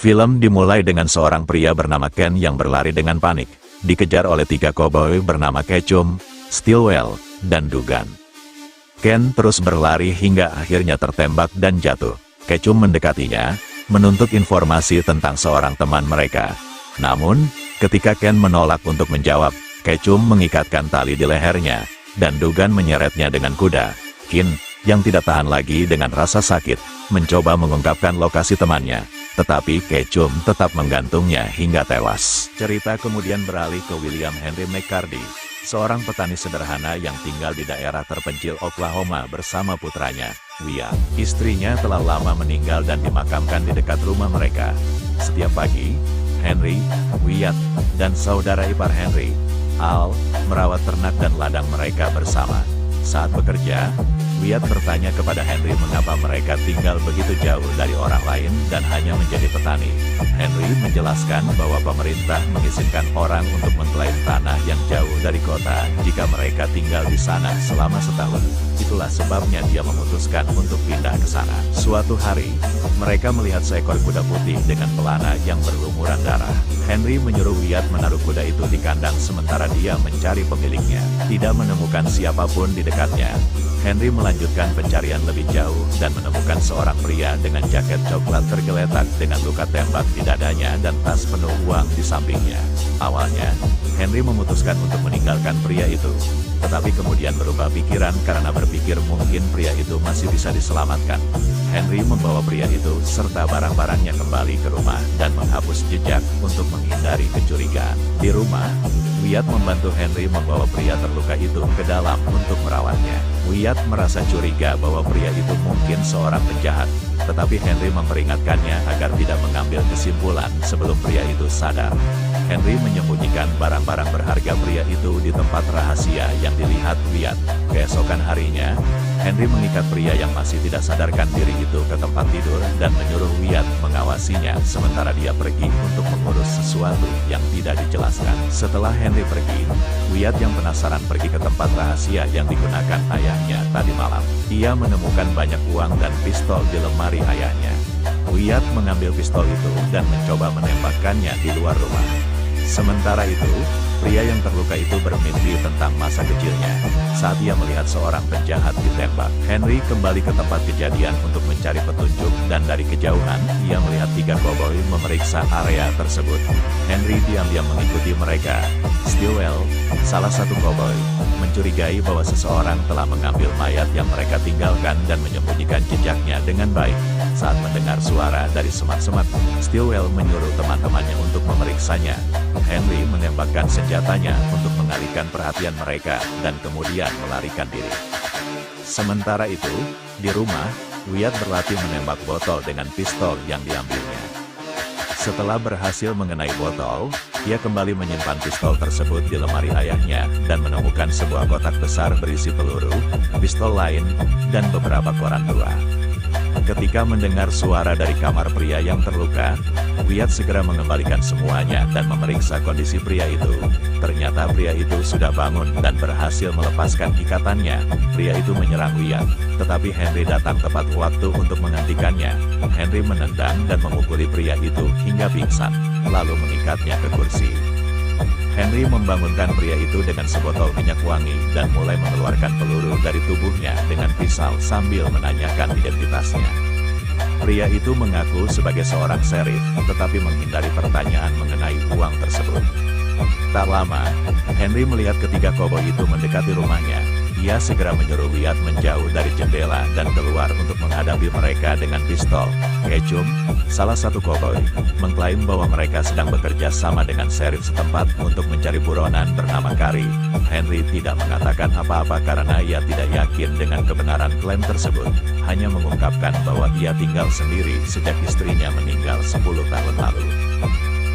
Film dimulai dengan seorang pria bernama Ken yang berlari dengan panik, dikejar oleh 3 koboi bernama Ketchum, Stillwell, dan Dugan. Ken terus berlari hingga akhirnya tertembak dan jatuh. Ketchum mendekatinya, menuntut informasi tentang seorang teman mereka. Namun, ketika Ken menolak untuk menjawab, Ketchum mengikatkan tali di lehernya, dan Dugan menyeretnya dengan kuda. Ken, yang tidak tahan lagi dengan rasa sakit, mencoba mengungkapkan lokasi temannya. Tetapi Ketchum tetap menggantungnya hingga tewas. Cerita kemudian beralih ke William Henry McCarty, seorang petani sederhana yang tinggal di daerah terpencil Oklahoma bersama putranya, Wyatt. Istrinya telah lama meninggal dan dimakamkan di dekat rumah mereka. Setiap pagi, Henry, Wyatt, dan saudara ipar Henry, Al, merawat ternak dan ladang mereka bersama. Saat bekerja, Wyatt bertanya kepada Henry mengapa mereka tinggal begitu jauh dari orang lain dan hanya menjadi petani. Henry menjelaskan bahwa pemerintah mengizinkan orang untuk mengklaim tanah yang jauh dari kota jika mereka tinggal di sana selama setahun. Itulah sebabnya dia memutuskan untuk pindah ke sana. Suatu hari, mereka melihat seekor kuda putih dengan pelana yang berlumuran darah. Henry menyuruh Wyatt menaruh kuda itu di kandang sementara dia mencari pemiliknya. Tidak menemukan siapapun di dekatnya, Henry melanjutkan pencarian lebih jauh dan menemukan seorang pria dengan jaket coklat tergeletak dengan luka tembak di dadanya dan tas penuh uang di sampingnya. Awalnya, Henry memutuskan untuk meninggalkan pria itu, tetapi kemudian berubah pikiran karena berpikir mungkin pria itu masih bisa diselamatkan. Henry membawa pria itu serta barang-barangnya kembali ke rumah dan menghapus jejak untuk menghindari kecurigaan. Di rumah, Wyatt membantu Henry membawa pria terluka itu ke dalam untuk merawatnya. Wyatt merasa curiga bahwa pria itu mungkin seorang penjahat, tetapi Henry memperingatkannya agar tidak mengambil kesimpulan sebelum pria itu sadar. Henry menyembunyikan barang-barang berharga pria itu di tempat rahasia yang dilihat Wyatt. Keesokan harinya, Henry mengikat pria yang masih tidak sadarkan diri itu ke tempat tidur dan menyuruh Wyatt mengawasinya sementara dia pergi untuk mengurus sesuatu yang tidak dijelaskan. Setelah Henry pergi, Wyatt yang penasaran pergi ke tempat rahasia yang digunakan ayahnya tadi malam. Ia menemukan banyak uang dan pistol di lemari ayahnya. Wyatt mengambil pistol itu dan mencoba menembakkannya di luar rumah. Sementara itu, pria yang terluka itu bermimpi tentang masa kecilnya saat ia melihat seorang penjahat ditembak. Henry kembali ke tempat kejadian untuk mencari petunjuk dan dari kejauhan ia melihat 3 koboi memeriksa area tersebut. Henry diam-diam mengikuti mereka. Stillwell, salah satu koboi, mencurigai bahwa seseorang telah mengambil mayat yang mereka tinggalkan dan menyembunyikan jejaknya dengan baik. Saat mendengar suara dari semak-semak, Stillwell menyuruh teman-temannya untuk memeriksanya. Henry menembakkan senjatanya untuk mengalihkan perhatian mereka dan kemudian melarikan diri. Sementara itu, di rumah, Wyatt berlatih menembak botol dengan pistol yang diambilnya. Setelah berhasil mengenai botol, ia kembali menyimpan pistol tersebut di lemari ayahnya dan menemukan sebuah kotak besar berisi peluru, pistol lain, dan beberapa koran tua. Ketika mendengar suara dari kamar pria yang terluka, Wyatt segera mengembalikan semuanya dan memeriksa kondisi pria itu. Ternyata pria itu sudah bangun dan berhasil melepaskan ikatannya. Pria itu menyerang Wyatt, tetapi Henry datang tepat waktu untuk menghentikannya. Henry menendang dan memukuli pria itu hingga pingsan, lalu mengikatnya ke kursi. Henry membangunkan pria itu dengan sebotol minyak wangi dan mulai mengeluarkan peluru dari tubuhnya dengan pisau sambil menanyakan identitasnya. Pria itu mengaku sebagai seorang sheriff, tetapi menghindari pertanyaan mengenai uang tersebut. Tak lama, Henry melihat ketiga koboi itu mendekati rumahnya. Ia segera menyuruh Wyatt menjauh dari jendela dan keluar untuk menghadapi mereka dengan pistol. Ketchum, salah satu koboi, mengklaim bahwa mereka sedang bekerja sama dengan sheriff setempat untuk mencari buronan bernama Kari. Henry tidak mengatakan apa-apa karena ia tidak yakin dengan kebenaran klaim tersebut, hanya mengungkapkan bahwa ia tinggal sendiri sejak istrinya meninggal 10 tahun lalu.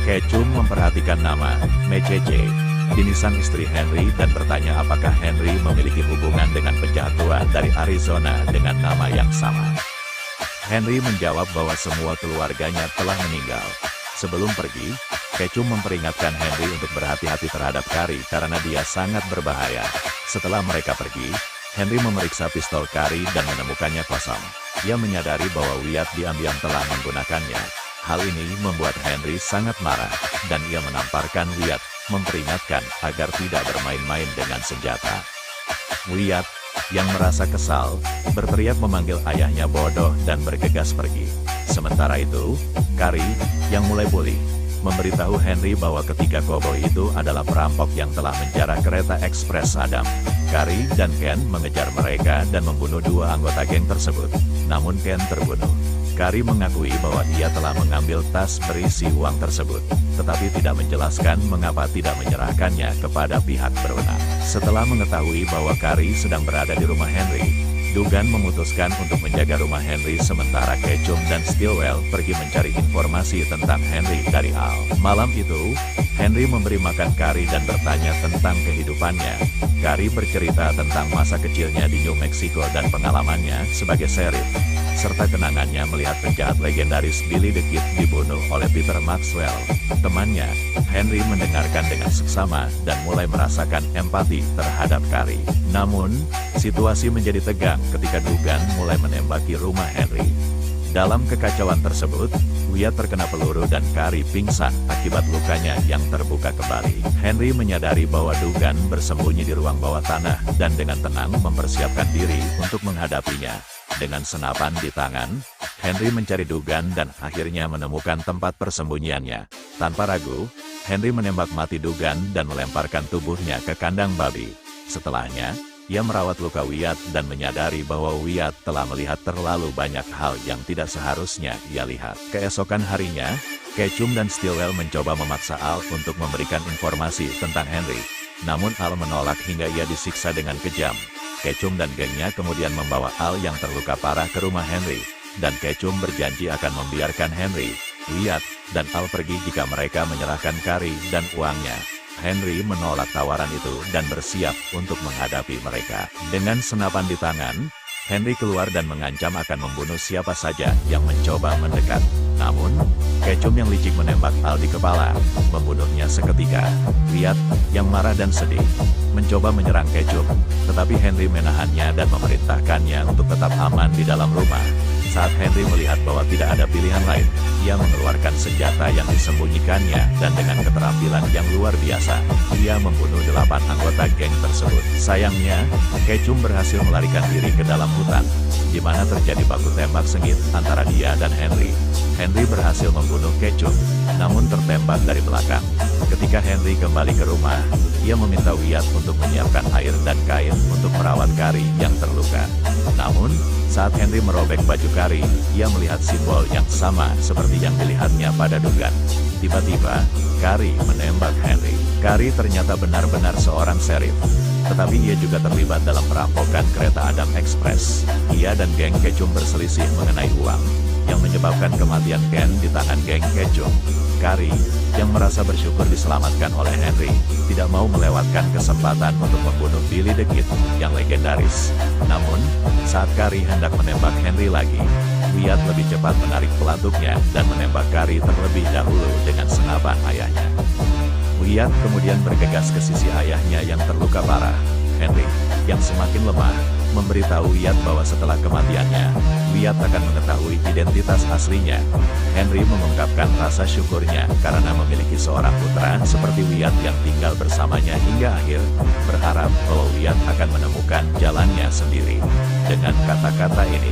Ketchum memperhatikan nama Mecece, Ini sang istri Henry dan bertanya apakah Henry memiliki hubungan dengan penjahat tua dari Arizona dengan nama yang sama. Henry menjawab bahwa semua keluarganya telah meninggal. Sebelum pergi, Ketchum memperingatkan Henry untuk berhati-hati terhadap Kari karena dia sangat berbahaya. Setelah mereka pergi, Henry memeriksa pistol Kari dan menemukannya kosong. Ia menyadari bahwa Wyatt diam-diam telah menggunakannya. Hal ini membuat Henry sangat marah, dan ia menamparkan Wyatt, memperingatkan agar tidak bermain-main dengan senjata. Wyatt, yang merasa kesal, berteriak memanggil ayahnya bodoh dan bergegas pergi. Sementara itu, Carrie, yang mulai pulih, memberitahu Henry bahwa ketiga koboi itu adalah perampok yang telah menjarah kereta ekspres Adam. Carrie dan Ken mengejar mereka dan membunuh dua anggota geng tersebut. Namun Ken terbunuh. Carrie mengakui bahwa ia telah mengambil tas berisi uang tersebut, tetapi tidak menjelaskan mengapa tidak menyerahkannya kepada pihak berwenang. Setelah mengetahui bahwa Carrie sedang berada di rumah Henry, Dugan memutuskan untuk menjaga rumah Henry sementara Ketchum dan Stillwell pergi mencari informasi tentang Henry dari Al. Malam itu, Henry memberi makan Carrie dan bertanya tentang kehidupannya. Carrie bercerita tentang masa kecilnya di New Mexico dan pengalamannya sebagai sheriff, serta kenangannya melihat penjahat legendaris Billy the Kid dibunuh oleh Peter Maxwell. Temannya, Henry mendengarkan dengan seksama dan mulai merasakan empati terhadap Carrie. Namun, situasi menjadi tegang ketika Dugan mulai menembaki rumah Henry. Dalam kekacauan tersebut, Wyatt terkena peluru dan Carrie pingsan akibat lukanya yang terbuka kembali. Henry menyadari bahwa Dugan bersembunyi di ruang bawah tanah dan dengan tenang mempersiapkan diri untuk menghadapinya. Dengan senapan di tangan, Henry mencari Dugan dan akhirnya menemukan tempat persembunyiannya. Tanpa ragu, Henry menembak mati Dugan dan melemparkan tubuhnya ke kandang babi. Setelahnya, ia merawat luka Wyatt dan menyadari bahwa Wyatt telah melihat terlalu banyak hal yang tidak seharusnya ia lihat. Keesokan harinya, Ketchum dan Stillwell mencoba memaksa Al untuk memberikan informasi tentang Henry. Namun Al menolak hingga ia disiksa dengan kejam. Ketchum dan gengnya kemudian membawa Al yang terluka parah ke rumah Henry, dan Ketchum berjanji akan membiarkan Henry, Wyatt, dan Al pergi jika mereka menyerahkan Carrie dan uangnya. Henry menolak tawaran itu dan bersiap untuk menghadapi mereka. Dengan senapan di tangan, Henry keluar dan mengancam akan membunuh siapa saja yang mencoba mendekat. Namun, Ketchum yang licik menembak Al di kepala, membunuhnya seketika. Wyatt, yang marah dan sedih, mencoba menyerang Ketchum, tetapi Henry menahannya dan memerintahkannya untuk tetap aman di dalam rumah. Saat Henry melihat bahwa tidak ada pilihan lain, ia mengeluarkan senjata yang disembunyikannya dan dengan keterampilan yang luar biasa, ia membunuh 8 anggota geng tersebut. Sayangnya, Ketchum berhasil melarikan diri ke dalam hutan, di mana terjadi baku tembak sengit antara dia dan Henry. Henry berhasil membunuh Ketchum, namun tertembak dari belakang. Ketika Henry kembali ke rumah, ia meminta Wyatt untuk menyiapkan air dan kain untuk merawat Carrie yang terluka. Namun, saat Henry merobek baju Carrie, ia melihat simbol yang sama seperti yang dilihatnya pada Dugan. Tiba-tiba, Carrie menembak Henry. Carrie ternyata benar-benar seorang sheriff, tetapi ia juga terlibat dalam perampokan kereta Adam Express. Ia dan geng Ketchum berselisih mengenai uang, yang menyebabkan kematian Ken di tangan geng Ketchum. Carrie, yang merasa bersyukur diselamatkan oleh Henry, tidak mau melewatkan kesempatan untuk membunuh Billy the Kid yang legendaris. Namun, saat Carrie hendak menembak Henry lagi, Wyatt lebih cepat menarik pelatuknya dan menembak Carrie terlebih dahulu dengan senapan ayahnya. Wyatt kemudian bergegas ke sisi ayahnya yang terluka parah. Henry, yang semakin lemah, memberitahu Wyatt bahwa setelah kematiannya, Wyatt akan mengetahui identitas aslinya. Henry mengungkapkan rasa syukurnya karena memiliki seorang putra seperti Wyatt yang tinggal bersamanya hingga akhir, berharap bahwa Wyatt akan menemukan jalannya sendiri. Dengan kata-kata ini,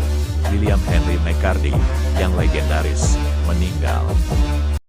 William Henry McCarthy, yang legendaris,